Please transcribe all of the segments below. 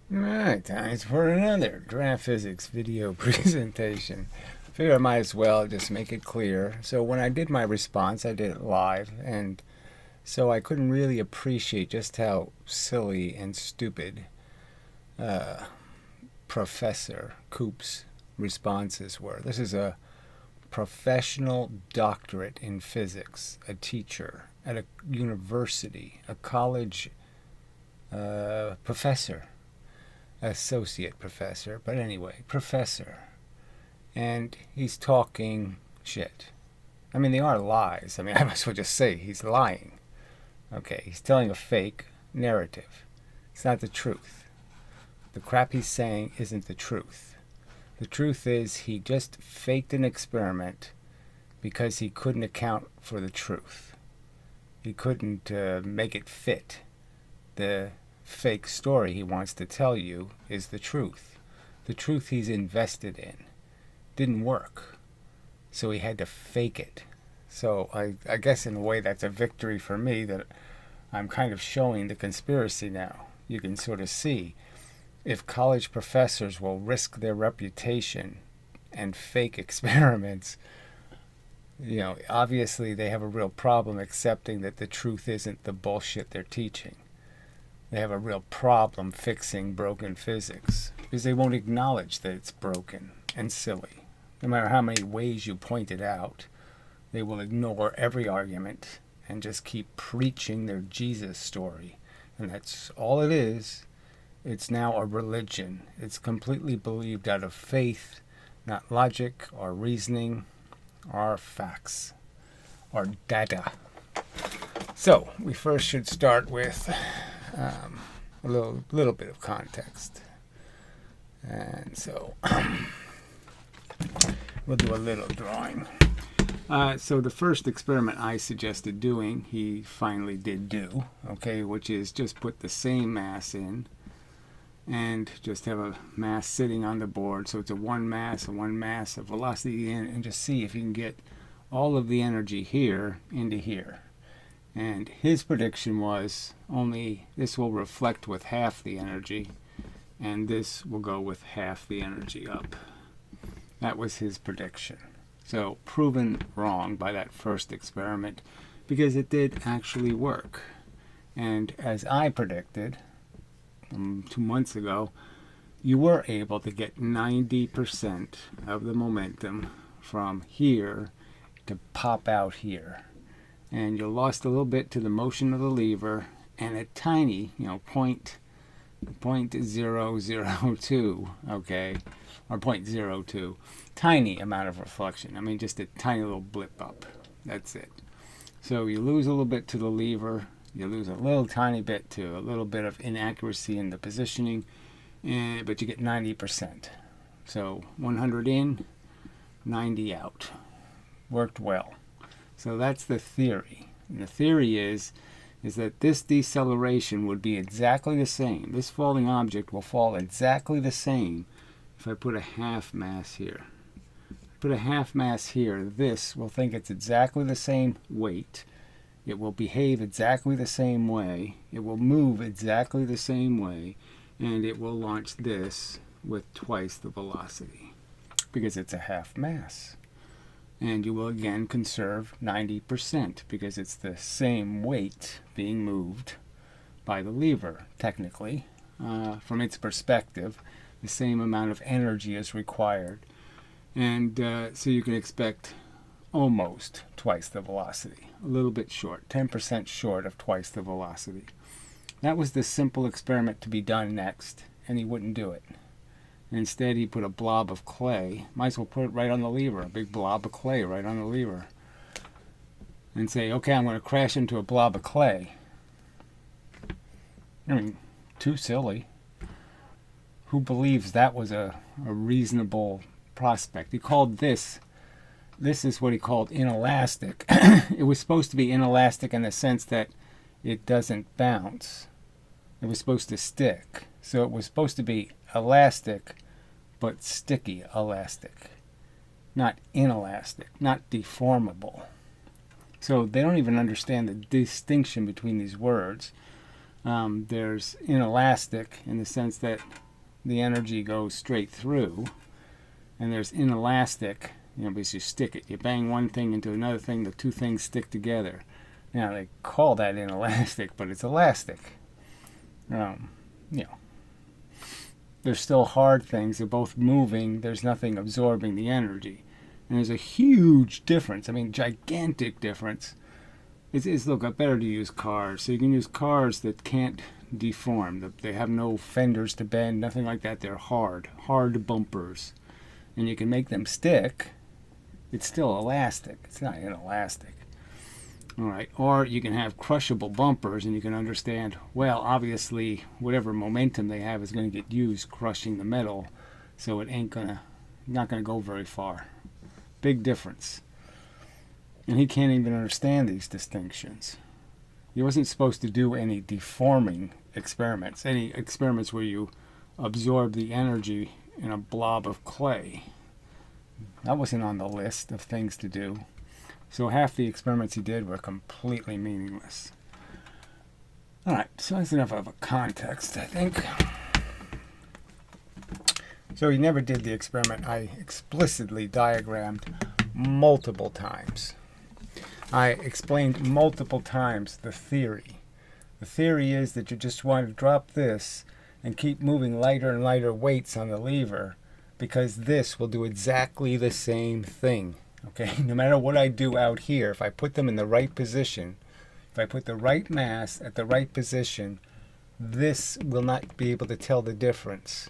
Alright, time for another draft physics video presentation. Figure I might as well just make it clear. So when I did my response, I did it live, and so I couldn't really appreciate just how silly and stupid Professor Coop's responses were. This is a professional doctorate in physics, a teacher at a university, a college professor, associate professor, but anyway, professor. And he's talking shit. I mean, they are lies. I mean, I might as well just say he's lying. Okay, he's telling a fake narrative. It's not the truth. The crap he's saying isn't the truth. The truth is he just faked an experiment because he couldn't account for the truth. He couldn't make it fit. The fake story he wants to tell you is the truth. The truth he's invested in didn't work, so he had to fake it. So I guess in a way that's a victory for me, that I'm kind of showing the conspiracy now. You can sort of see if college professors will risk their reputation and fake experiments, obviously they have a real problem accepting that the truth isn't the bullshit they're teaching. They have a real problem fixing broken physics because they won't acknowledge that it's broken and silly. No matter how many ways you point it out, they will ignore every argument and just keep preaching their Jesus story. And that's all it is. It's now a religion. It's completely believed out of faith, not logic or reasoning or facts or data. So we first should start with a little bit of context. And so we'll do a little drawing. So the first experiment I suggested doing, he finally did do, okay, which is just put the same mass in and just have a mass sitting on the board. So it's a one mass, of velocity in, and just see if you can get all of the energy here into here. And his prediction was only this will reflect with half the energy, and this will go with half the energy up. That was his prediction. So proven wrong by that first experiment, because it did actually work. And as I predicted 2 months ago, you were able to get 90% of the momentum from here to pop out here. And you lost a little bit to the motion of the lever, and a tiny, 0.002, okay, or 0.02, tiny amount of reflection. I mean, just a tiny little blip up. That's it. So you lose a little bit to the lever, you lose a little tiny bit to a little bit of inaccuracy in the positioning, but you get 90%. So 100 in, 90 out. Worked well. So that's the theory. And the theory is that this deceleration would be exactly the same. This falling object will fall exactly the same if I put a half mass here. Put a half mass here, this will think it's exactly the same weight. It will behave exactly the same way. It will move exactly the same way. And it will launch this with twice the velocity because it's a half mass. And you will again conserve 90% because it's the same weight being moved by the lever, technically. From its perspective, the same amount of energy is required. And so you can expect almost twice the velocity. A little bit short, 10% short of twice the velocity. That was the simple experiment to be done next, and he wouldn't do it. Instead, he put a blob of clay. Might as well put it right on the lever, a big blob of clay right on the lever. And say, okay, I'm going to crash into a blob of clay. I mean, too silly. Who believes that was a reasonable prospect? He called this is what he called inelastic. It was supposed to be inelastic in the sense that it doesn't bounce. It was supposed to stick. So it was supposed to be elastic, but sticky elastic. Not inelastic, not deformable. So they don't even understand the distinction between these words. There's inelastic in the sense that the energy goes straight through, and there's inelastic, because you stick it. You bang one thing into another thing, the two things stick together. Now, they call that inelastic, but it's elastic. There's still hard things. They're both moving. There's nothing absorbing the energy. And there's a huge difference. I mean, gigantic difference. Look, better to use cars. So you can use cars that can't deform. They have no fenders to bend, nothing like that. They're hard bumpers. And you can make them stick. It's still elastic. It's not inelastic. All right. Or you can have crushable bumpers, and you can understand, well, obviously, whatever momentum they have is going to get used crushing the metal, so it not going to go very far. Big difference. And he can't even understand these distinctions. He wasn't supposed to do any deforming experiments, any experiments where you absorb the energy in a blob of clay. That wasn't on the list of things to do. So half the experiments he did were completely meaningless. All right, so that's enough of a context, I think. So he never did the experiment I explicitly diagrammed multiple times. I explained multiple times the theory. The theory is that you just want to drop this and keep moving lighter and lighter weights on the lever, because this will do exactly the same thing. Okay, no matter what I do out here, if I put them in the right position, if I put the right mass at the right position, this will not be able to tell the difference.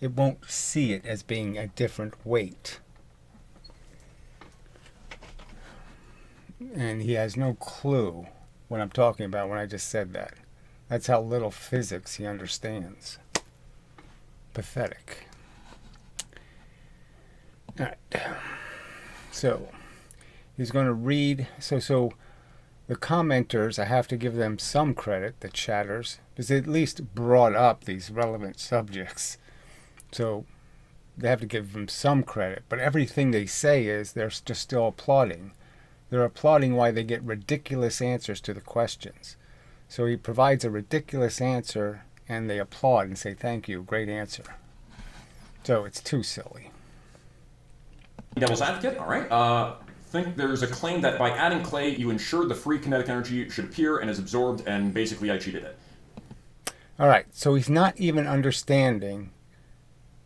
It won't see it as being a different weight. And he has no clue what I'm talking about when I just said that. That's how little physics he understands. Pathetic. All right. So he's going to read. So the commenters, I have to give them some credit, the chatters, because they at least brought up these relevant subjects. So they have to give them some credit. But everything they say is they're just still applauding. They're applauding why they get ridiculous answers to the questions. So he provides a ridiculous answer, and they applaud and say, thank you, great answer. So it's too silly. Devil's advocate, all right. Think there's a claim that by adding clay, you ensured the free kinetic energy should appear and is absorbed, and basically I cheated it. All right, so he's not even understanding.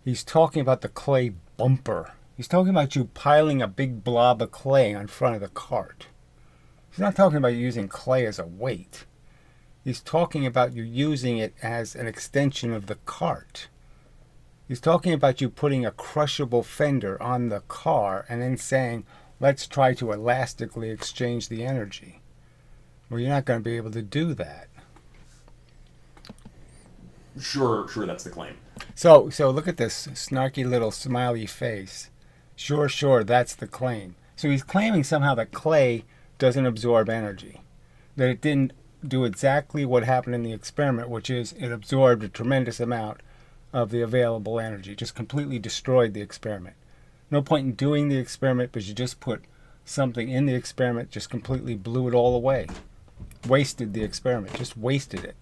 He's talking about the clay bumper. He's talking about you piling a big blob of clay on front of the cart. He's not talking about using clay as a weight. He's talking about you using it as an extension of the cart. He's talking about you putting a crushable fender on the car and then saying, let's try to elastically exchange the energy. Well, you're not going to be able to do that. Sure, that's the claim. So look at this snarky little smiley face. Sure, that's the claim. So he's claiming somehow that clay doesn't absorb energy. That it didn't do exactly what happened in the experiment, which is it absorbed a tremendous amount of the available energy. Just completely destroyed the experiment. No point in doing the experiment, because you just put something in the experiment, just completely blew it all away. Wasted the experiment, just wasted it.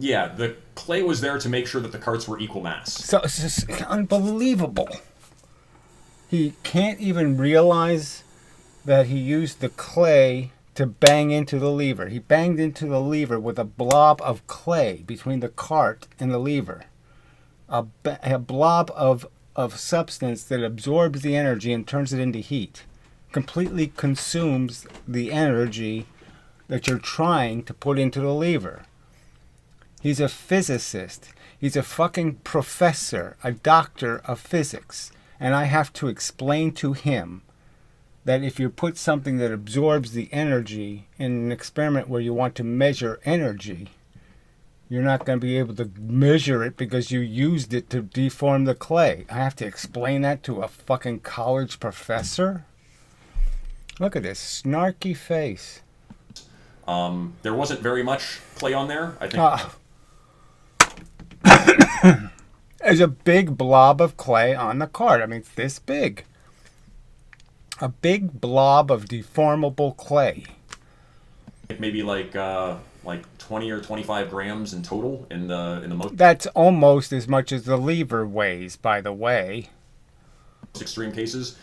Yeah, the clay was there to make sure that the carts were equal mass. So it's just unbelievable. He can't even realize that he used the clay to bang into the lever. He banged into the lever with a blob of clay between the cart and the lever. A blob of substance that absorbs the energy and turns it into heat. Completely consumes the energy that you're trying to put into the lever. He's a physicist. He's a fucking professor, a doctor of physics. And I have to explain to him that if you put something that absorbs the energy in an experiment where you want to measure energy, you're not going to be able to measure it because you used it to deform the clay. I have to explain that to a fucking college professor? Look at this snarky face. There wasn't very much clay on there, I think. There's a big blob of clay on the cart. I mean, it's this big. A big blob of deformable clay. maybe like 20 or 25 grams in total in the most That's almost as much as the lever weighs, by the way. extreme cases.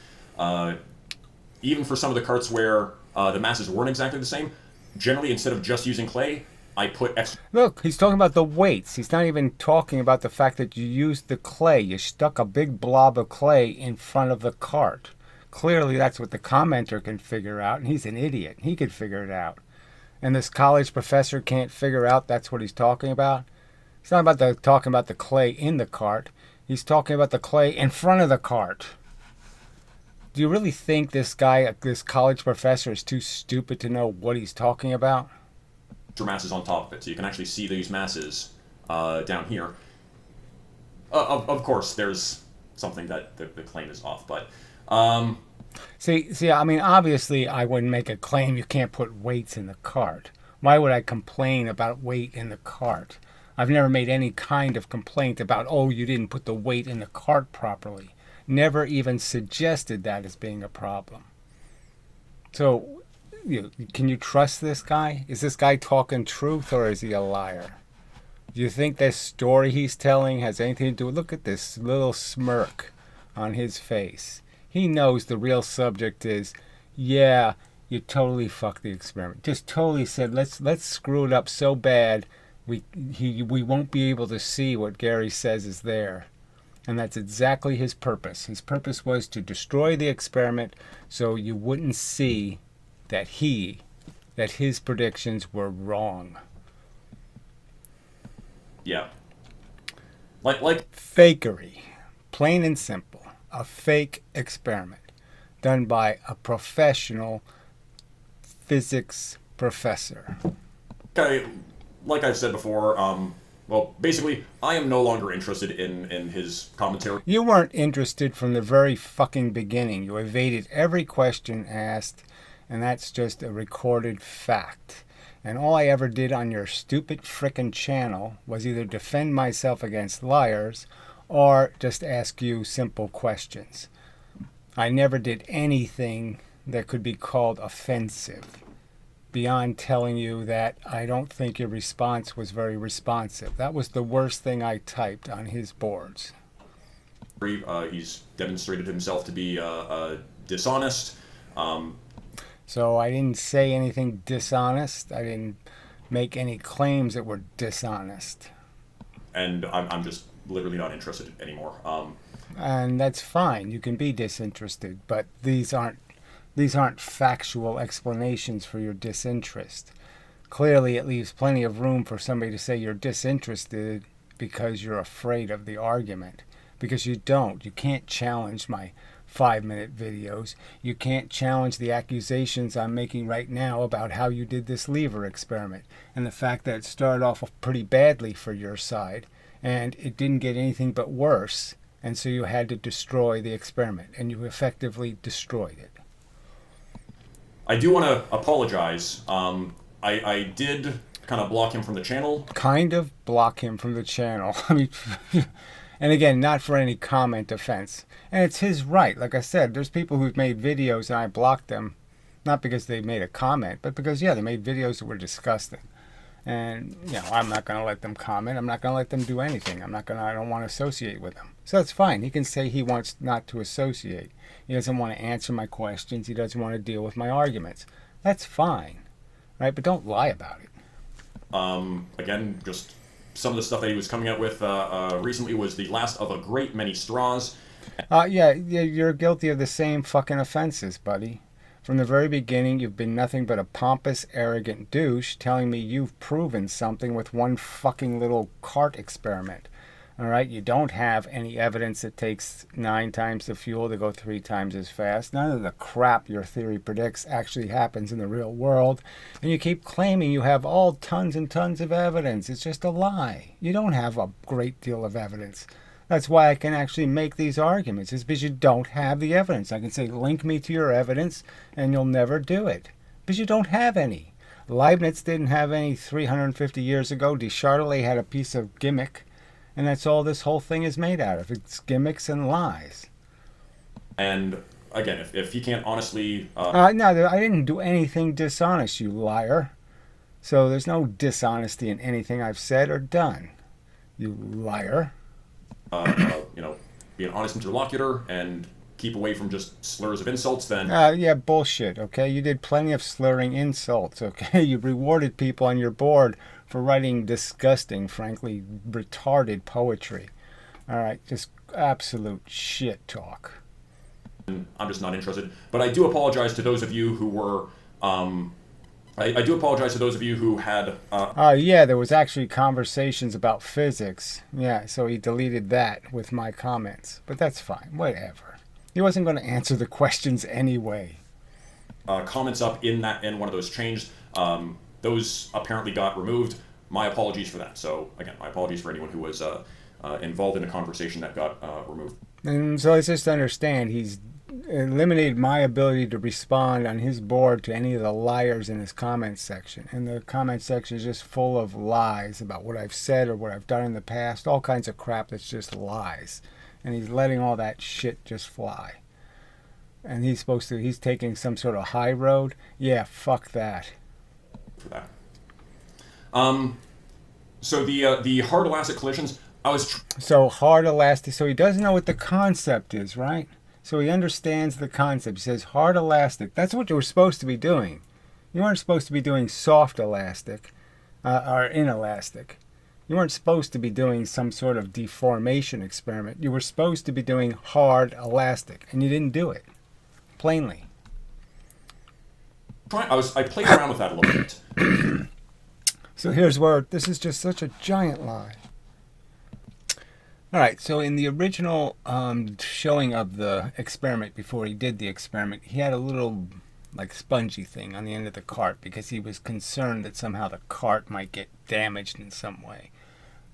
Even for some of the carts where the masses weren't exactly the same, generally instead of just using clay, I put extra. Look, he's talking about the weights. He's not even talking about the fact that you used the clay. You stuck a big blob of clay in front of the cart. Clearly, that's what the commenter can figure out, and he's an idiot. He could figure it out. And this college professor can't figure out that's what he's talking about. He's not talking about the clay in the cart. He's talking about the clay in front of the cart. Do you really think this college professor, is too stupid to know what he's talking about? Masses on top of it, so you can actually see these masses down here. Of course, there's something that the claim is off, but See, I mean, obviously, I wouldn't make a claim you can't put weights in the cart. Why would I complain about weight in the cart? I've never made any kind of complaint about, oh, you didn't put the weight in the cart properly. Never even suggested that as being a problem. So, can you trust this guy? Is this guy talking truth, or is he a liar? Do you think this story he's telling has anything to do with... Look at this little smirk on his face. He knows the real subject is, yeah, you totally fucked the experiment. Just totally said, let's screw it up so bad we won't be able to see what Gary says is there. And that's exactly his purpose. His purpose was to destroy the experiment so you wouldn't see that his predictions were wrong. Yeah. Like fakery. Plain and simple. A fake experiment done by a professional physics professor. Okay, like I've said before, well, basically, I am no longer interested in his commentary. You weren't interested from the very fucking beginning. You evaded every question asked, and that's just a recorded fact. And all I ever did on your stupid frickin' channel was either defend myself against liars or just ask you simple questions. I never did anything that could be called offensive, beyond telling you that I don't think your response was very responsive. That was the worst thing I typed on his boards. He's demonstrated himself to be dishonest. So I didn't say anything dishonest. I didn't make any claims that were dishonest. And I'm just literally not interested anymore. And that's fine. You can be disinterested, but these aren't factual explanations for your disinterest. Clearly, it leaves plenty of room for somebody to say you're disinterested because you're afraid of the argument. Because you don't. You can't challenge my 5-minute videos. You can't challenge the accusations I'm making right now about how you did this lever experiment and the fact that it started off pretty badly for your side and it didn't get anything but worse, and so you had to destroy the experiment, and you effectively destroyed it. I do want to apologize. I did kind of block him from the channel. Kind of block him from the channel. I mean, and again, not for any comment offense. And it's his right. Like I said, there's people who've made videos and I blocked them, not because they made a comment, but because, yeah, they made videos that were disgusting. And, I'm not going to let them comment. I'm not going to let them do anything. I don't want to associate with them. So that's fine. He can say he wants not to associate. He doesn't want to answer my questions. He doesn't want to deal with my arguments. That's fine. Right? But don't lie about it. Again, just some of the stuff that he was coming out with recently was the last of a great many straws. Yeah, you're guilty of the same fucking offenses, buddy. From the very beginning, you've been nothing but a pompous, arrogant douche telling me you've proven something with one fucking little cart experiment. All right? You don't have any evidence that takes 9 times the fuel to go 3 times as fast. None of the crap your theory predicts actually happens in the real world. And you keep claiming you have all tons and tons of evidence. It's just a lie. You don't have a great deal of evidence. That's why I can actually make these arguments. It's because you don't have the evidence. I can say, link me to your evidence, and you'll never do it. Because you don't have any. Leibniz didn't have any 350 years ago. Descartes had a piece of gimmick. And that's all this whole thing is made out of. It's gimmicks and lies. And, again, if you can't honestly... No, I didn't do anything dishonest, you liar. So there's no dishonesty in anything I've said or done. You liar. You know, be an honest interlocutor and keep away from just slurs of insults, then Yeah, bullshit, okay? You did plenty of slurring insults, okay? You rewarded people on your board for writing disgusting, frankly, retarded poetry. All right, just absolute shit talk. I'm just not interested. But I do apologize to those of you who were. I do apologize to those of you who had. Yeah, there was actually conversations about physics. Yeah, so he deleted that with my comments. But that's fine, whatever. He wasn't going to answer the questions anyway. Comments up in one of those chains. Those apparently got removed. My apologies for that. So again, my apologies for anyone who was involved in a conversation that got removed. And so let's just understand, he's eliminated my ability to respond on his board to any of the liars in his comments section. And the comment section is just full of lies about what I've said or what I've done in the past, all kinds of crap that's just lies. And he's letting all that shit just fly. And he's taking some sort of high road. Yeah, fuck that. For that. So the hard elastic collisions, So hard elastic, so he doesn't know what the concept is, right? So he understands the concept. He says hard elastic. That's what you were supposed to be doing. You weren't supposed to be doing soft elastic or inelastic. You weren't supposed to be doing some sort of deformation experiment. You were supposed to be doing hard elastic, and you didn't do it. Plainly. I played around with that a little bit. So here's where this is just such a giant lie. All right, so in the original showing of the experiment, before he did the experiment, he had a little like spongy thing on the end of the cart because he was concerned that somehow the cart might get damaged in some way.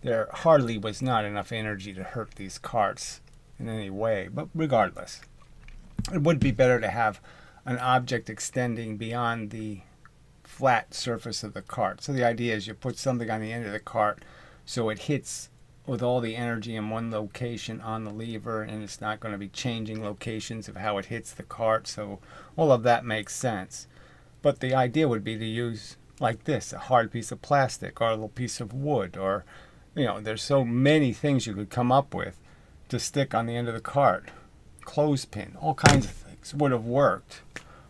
There hardly was not enough energy to hurt these carts in any way, but regardless, it would be better to have an object extending beyond the flat surface of the cart. So the idea is you put something on the end of the cart so it hits with all the energy in one location on the lever, and it's not going to be changing locations of how it hits the cart. So all of that makes sense. But the idea would be to use like this, a hard piece of plastic or a little piece of wood, or there's so many things you could come up with to stick on the end of the cart. Clothespin, all kinds of things would have worked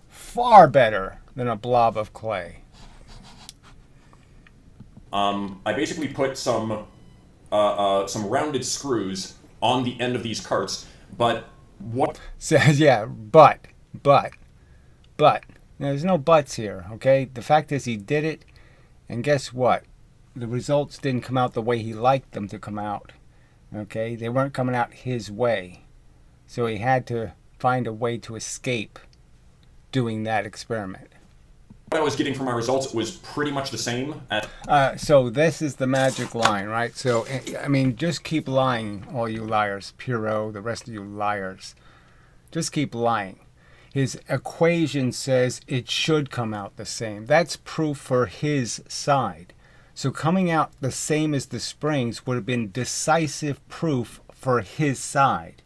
far better than a blob of clay. I basically put some rounded screws on the end of these carts, but what? Says yeah, but there's no buts here, okay? The fact is he did it, and guess what? The results didn't come out the way he liked them to come out, okay? They weren't coming out his way, so he had to find a way to escape doing that experiment. What I was getting from my results was pretty much the same. So this is the magic line, right? So, I mean, just keep lying, all you liars. Piro, the rest of you liars. Just keep lying. His equation says it should come out the same. That's proof for his side. So coming out the same as the springs would have been decisive proof for his side.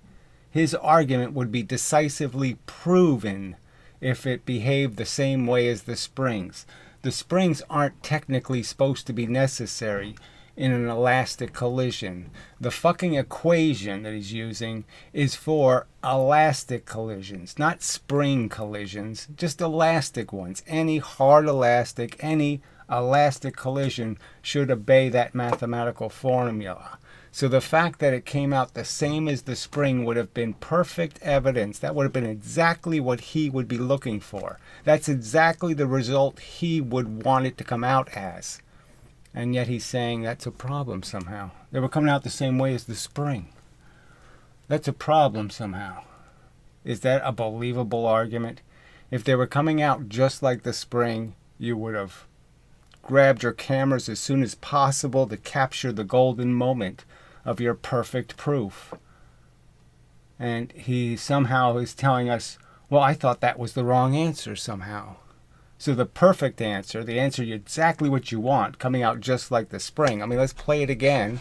His argument would be decisively proven if it behaved the same way as the springs. The springs aren't technically supposed to be necessary in an elastic collision. The fucking equation that he's using is for elastic collisions, not spring collisions, just elastic ones. Any hard elastic, any elastic collision should obey that mathematical formula. So the fact that it came out the same as the spring would have been perfect evidence. That would have been exactly what he would be looking for. That's exactly the result he would want it to come out as. And yet he's saying that's a problem somehow. They were coming out the same way as the spring. That's a problem somehow. Is that a believable argument? If they were coming out just like the spring, you would have grabbed your cameras as soon as possible to capture the golden moment of your perfect proof. And he somehow is telling us, well, I thought that was the wrong answer somehow. So the perfect answer, the answer exactly what you want, coming out just like the spring. I mean, let's play it again.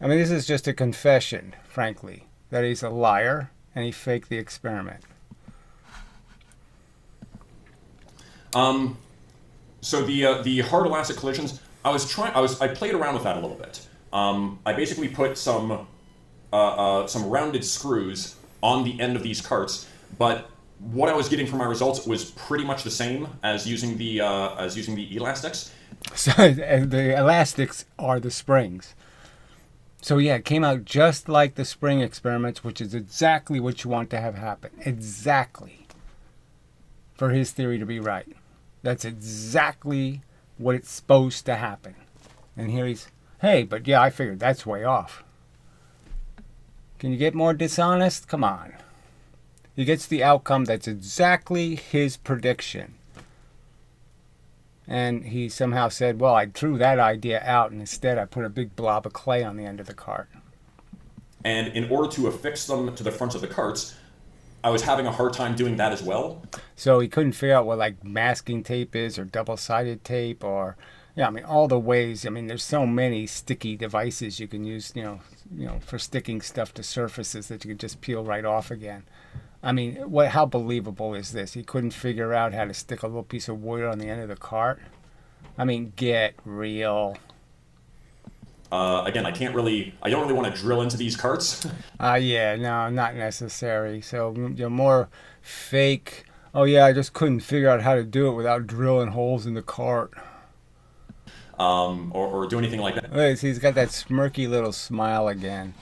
I mean, this is just a confession, frankly, that he's a liar and he faked the experiment. So the hard elastic collisions, I played around with that a little bit. I basically put some rounded screws on the end of these carts, but what I was getting from my results was pretty much the same as using the elastics. So the elastics are the springs. So yeah, it came out just like the spring experiments, which is exactly what you want to have happen. Exactly. For his theory to be right. That's exactly what it's supposed to happen. And here he's, hey, but yeah, I figured that's way off. Can you get more dishonest? Come on. He gets the outcome that's exactly his prediction. And he somehow said, well, I threw that idea out, and instead I put a big blob of clay on the end of the cart. And in order to affix them to the fronts of the carts, I was having a hard time doing that as well. So he couldn't figure out what like masking tape is or double-sided tape or, yeah, I mean, all the ways. I mean, there's so many sticky devices you can use, for sticking stuff to surfaces that you can just peel right off again. I mean, how believable is this? He couldn't figure out how to stick a little piece of wood on the end of the cart? I mean, get real. Again, I don't really want to drill into these carts. Yeah, no, not necessary. So you're more fake. Oh yeah, I just couldn't figure out how to do it without drilling holes in the cart. Or do anything like that. Wait, see, he's got that smirky little smile again.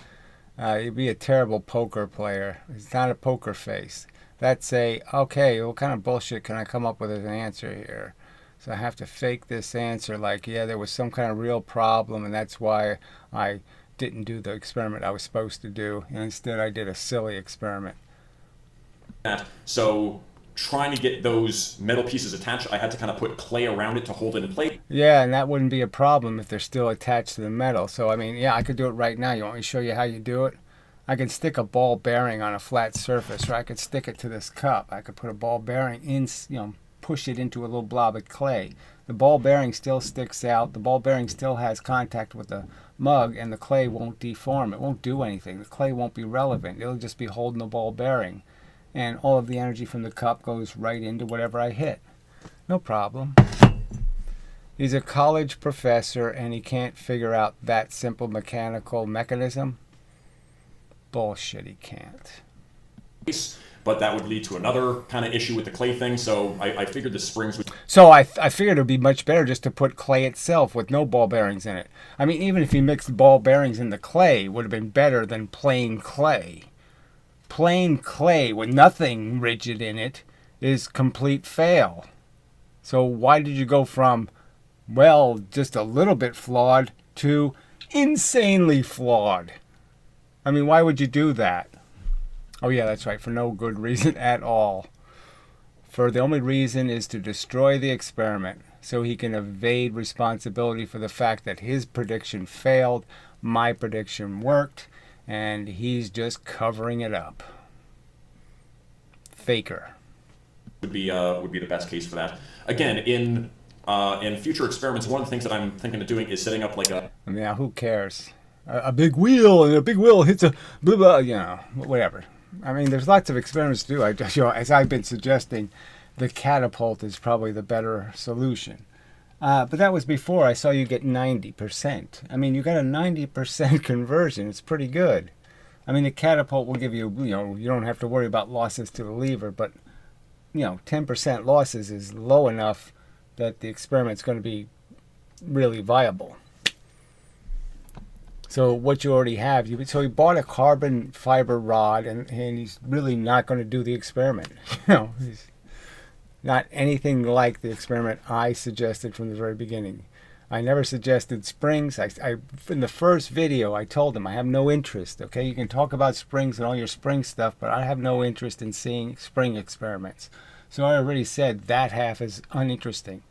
He'd be a terrible poker player. It's not a poker face. That's okay, what kind of bullshit can I come up with as an answer here? So I have to fake this answer like, yeah, there was some kind of real problem, and that's why I didn't do the experiment I was supposed to do, and instead I did a silly experiment. So trying to get those metal pieces attached, I had to kind of put clay around it to hold it in place. Yeah, and that wouldn't be a problem if they're still attached to the metal. So, I mean, yeah, I could do it right now. You want me to show you how you do it? I can stick a ball bearing on a flat surface, or I could stick it to this cup. I could put a ball bearing in, push it into a little blob of clay. The ball bearing still sticks out. The ball bearing still has contact with the mug, and the clay won't deform. It won't do anything. The clay won't be relevant. It'll just be holding the ball bearing. And all of the energy from the cup goes right into whatever I hit. No problem. He's a college professor, and he can't figure out that simple mechanical mechanism? Bullshit, he can't. But that would lead to another kind of issue with the clay thing, so I figured the springs would... So I figured it would be much better just to put clay itself with no ball bearings in it. I mean, even if he mixed ball bearings in the clay, it would have been better than plain clay. Plain clay with nothing rigid in it is complete fail. So why did you go from, well, just a little bit flawed to insanely flawed? I mean, why would you do that? Oh yeah, that's right, for no good reason at all. For the only reason is to destroy the experiment so he can evade responsibility for the fact that his prediction failed, my prediction worked, and he's just covering it up. Faker. Would be the best case for that. Again, in future experiments, one of the things that I'm thinking of doing is setting up like a... Now, who cares? A big wheel, and a big wheel hits a blah, blah, whatever. I mean, there's lots of experiments to do. As I've been suggesting, the catapult is probably the better solution. But that was before I saw you get 90%. I mean, you got a 90% conversion. It's pretty good. I mean, the catapult will give you, you don't have to worry about losses to the lever, but, 10% losses is low enough that the experiment's going to be really viable. So what you already have, so he bought a carbon fiber rod, and he's really not going to do the experiment. He's not anything like the experiment I suggested from the very beginning. I never suggested springs. In the first video, I told him I have no interest. Okay, you can talk about springs and all your spring stuff, but I have no interest in seeing spring experiments. So I already said that half is uninteresting.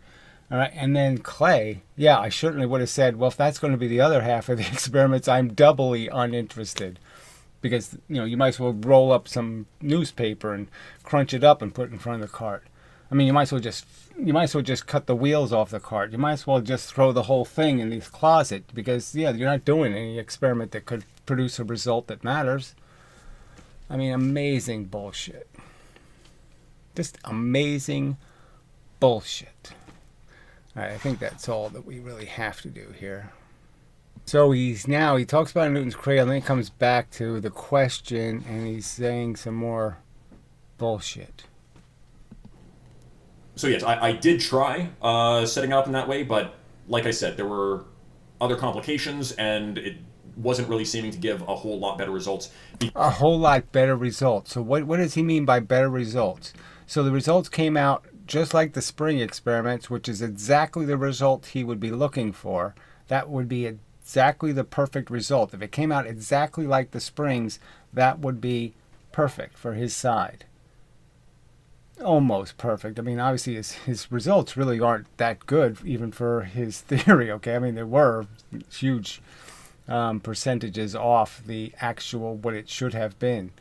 All right, and then clay, yeah, I certainly would have said, well, if that's going to be the other half of the experiments, I'm doubly uninterested. Because, you might as well roll up some newspaper and crunch it up and put it in front of the cart. I mean, you might as well just cut the wheels off the cart. You might as well just throw the whole thing in the closet because, yeah, you're not doing any experiment that could produce a result that matters. I mean, amazing bullshit. Just amazing bullshit. I think that's all that we really have to do here. So he talks about Newton's cradle, and then he comes back to the question, and he's saying some more bullshit. So yes, I did try setting it up in that way, but like I said, there were other complications, and it wasn't really seeming to give a whole lot better results. A whole lot better results. So what does he mean by better results? So the results came out just like the spring experiments, which is exactly the result he would be looking for. That would be exactly the perfect result. If it came out exactly like the springs, that would be perfect for his side. Almost perfect. I mean, obviously his results really aren't that good even for his theory, okay? I mean, there were huge percentages off the actual what it should have been.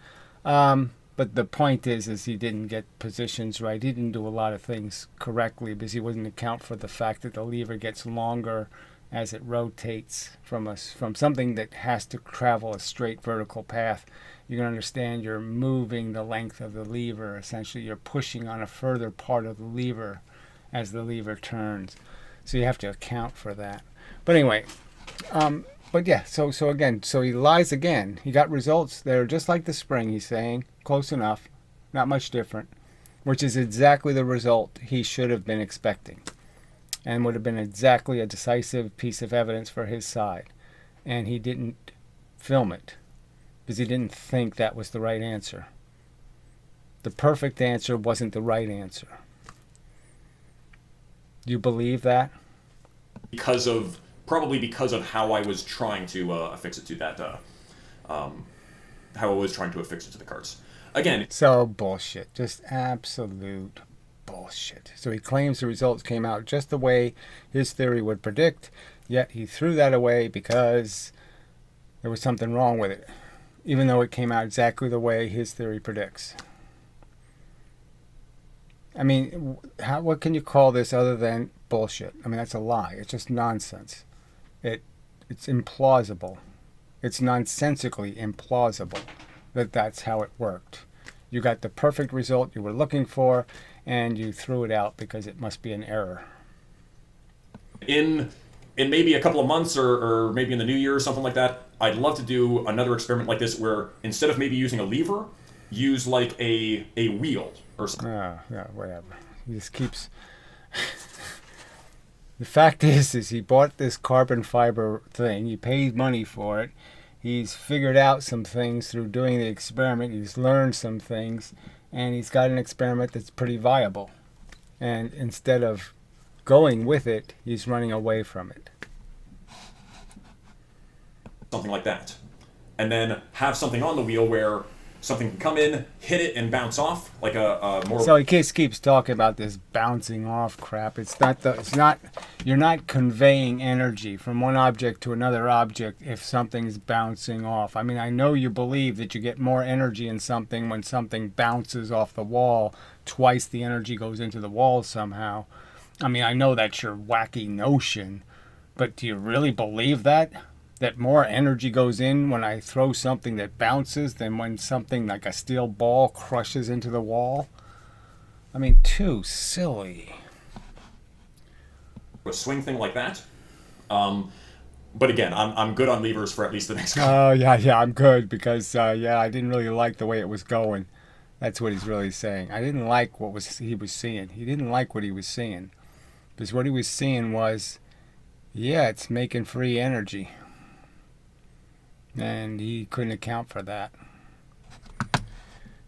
But the point is he didn't get positions right. He didn't do a lot of things correctly because he wouldn't account for the fact that the lever gets longer as it rotates from something that has to travel a straight vertical path. You can understand you're moving the length of the lever. Essentially, you're pushing on a further part of the lever as the lever turns. So you have to account for that. But anyway, but yeah, so he lies again. He got results that are just like the spring, he's saying. Close enough. Not much different. Which is exactly the result he should have been expecting. And would have been exactly a decisive piece of evidence for his side. And he didn't film it. Because he didn't think that was the right answer. The perfect answer wasn't the right answer. Do you believe that? Probably because of how I was trying to affix it to that, how I was trying to affix it to the cards. Again, so bullshit, just absolute bullshit. So he claims the results came out just the way his theory would predict, yet he threw that away because there was something wrong with it, even though it came out exactly the way his theory predicts. I mean, what can you call this other than bullshit? I mean, that's a lie. It's just nonsense. It's implausible. It's nonsensically implausible that that's how it worked. You got the perfect result you were looking for, and you threw it out because it must be an error. In maybe a couple of months or maybe in the new year or something like that, I'd love to do another experiment like this where instead of maybe using a lever, use like a wheel or something. Yeah, whatever. He just keeps... The fact is he bought this carbon fiber thing. He paid money for it. He's figured out some things through doing the experiment. He's learned some things. And he's got an experiment that's pretty viable. And instead of going with it, he's running away from it. Something like that. And then have something on the wheel where something can come in, hit it, and bounce off like a more. So he keeps talking about this bouncing off crap. You're not conveying energy from one object to another object if something's bouncing off. I mean, I know you believe that you get more energy in something when something bounces off the wall. Twice the energy goes into the wall somehow. I mean, I know that's your wacky notion, but do you really believe that? That more energy goes in when I throw something that bounces than when something like a steel ball crushes into the wall? I mean, too silly. A swing thing like that. But again, I'm good on levers for at least the next couple. Oh, yeah, I'm good because, I didn't really like the way it was going. That's what he's really saying. I didn't like what he was seeing. He didn't like what he was seeing. Because what he was seeing was, it's making free energy. And he couldn't account for that.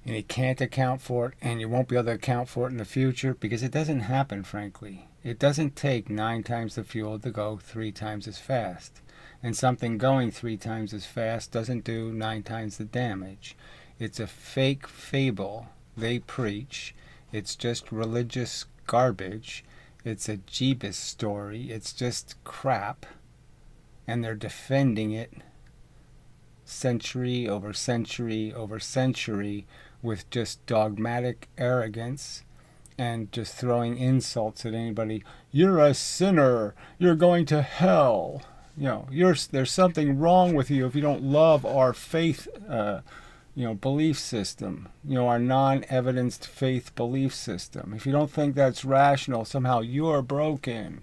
And he can't account for it, and you won't be able to account for it in the future because it doesn't happen, frankly. It doesn't take 9 times the fuel to go 3 times as fast. And something going 3 times as fast doesn't do 9 times the damage. It's a fake fable they preach. It's just religious garbage. It's a Jeebus story. It's just crap. And they're defending it century over century over century with just dogmatic arrogance and just throwing insults at anybody. You're a sinner. You're going to hell. There's something wrong with you if you don't love our faith, belief system. Our non-evidenced faith belief system. If you don't think that's rational, somehow you're broken.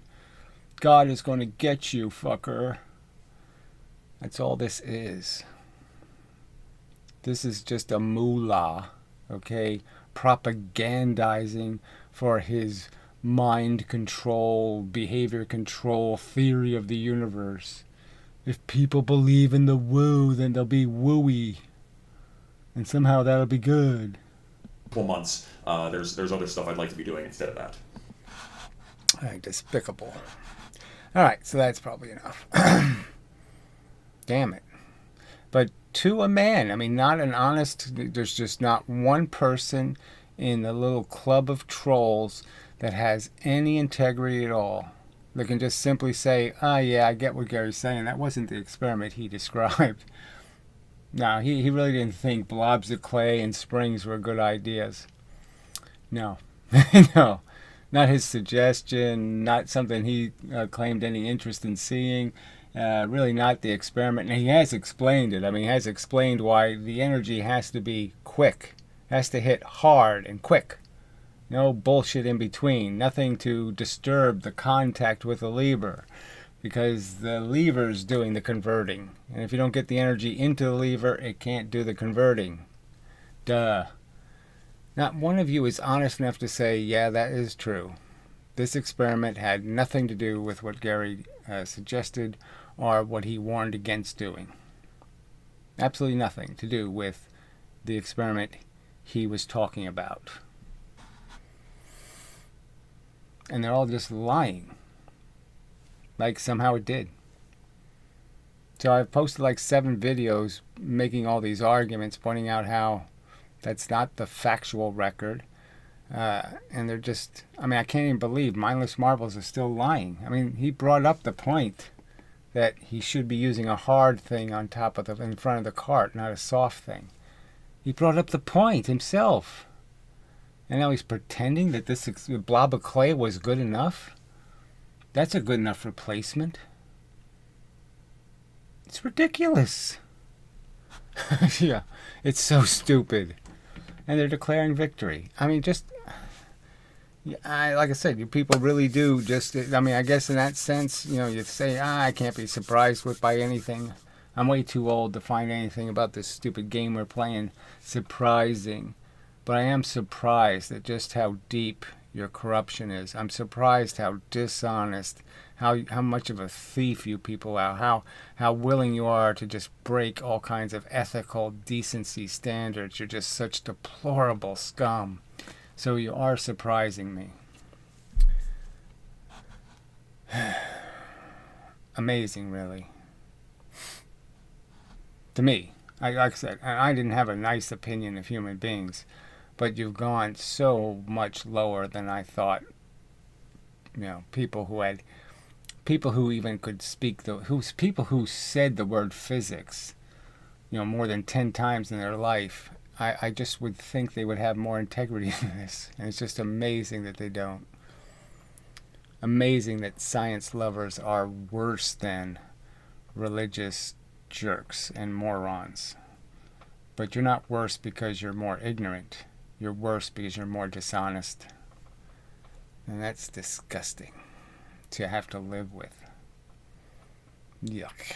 God is going to get you, fucker. That's all this is. This is just a mullah, okay, propagandizing for his mind control, behavior control theory of the universe. If people believe in the woo, then they'll be wooey. And somehow that'll be good. Months. There's other stuff I'd like to be doing instead of that. Despicable. All right, so that's probably enough. Damn it. But to a man, I mean, not an honest, there's just not one person in the little club of trolls that has any integrity at all. They can just simply say, oh yeah, I get what Gary's saying. That wasn't the experiment he described. No, he really didn't think blobs of clay and springs were good ideas. No. No. Not his suggestion, not something he claimed any interest in seeing. Really not the experiment. And he has explained it. I mean, he has explained why the energy has to be quick. Has to hit hard and quick. No bullshit in between. Nothing to disturb the contact with the lever. Because the lever's doing the converting. And if you don't get the energy into the lever, it can't do the converting. Duh. Not one of you is honest enough to say, yeah, that is true. This experiment had nothing to do with what Gary suggested or what he warned against doing. Absolutely nothing to do with the experiment he was talking about. And they're all just lying. Like somehow it did. So I've posted like 7 videos making all these arguments, pointing out how that's not the factual record. And they're just, I mean, I can't even believe Mindless Marbles is still lying. I mean, he brought up the point that he should be using a hard thing on top of in front of the cart, not a soft thing. He brought up the point himself. And now he's pretending that this blob of clay was good enough? That's a good enough replacement. It's ridiculous. Yeah, it's so stupid. And they're declaring victory. I mean, just, like I said, you people really do just, I mean, I guess in that sense, you know, you say, I can't be surprised by anything. I'm way too old to find anything about this stupid game we're playing surprising. But I am surprised at just how deep your corruption is. I'm surprised how dishonest, how much of a thief you people are, how willing you are to just break all kinds of ethical decency standards. You're just such deplorable scum. So you are surprising me. Amazing, really. To me, like I said, I didn't have a nice opinion of human beings, but you've gone so much lower than I thought. You know, people who even could speak people who said the word physics, you know, more than 10 times in their life. I just would think they would have more integrity than this. And it's just amazing that they don't. Amazing that science lovers are worse than religious jerks and morons. But you're not worse because you're more ignorant. You're worse because you're more dishonest. And that's disgusting to have to live with. Yuck.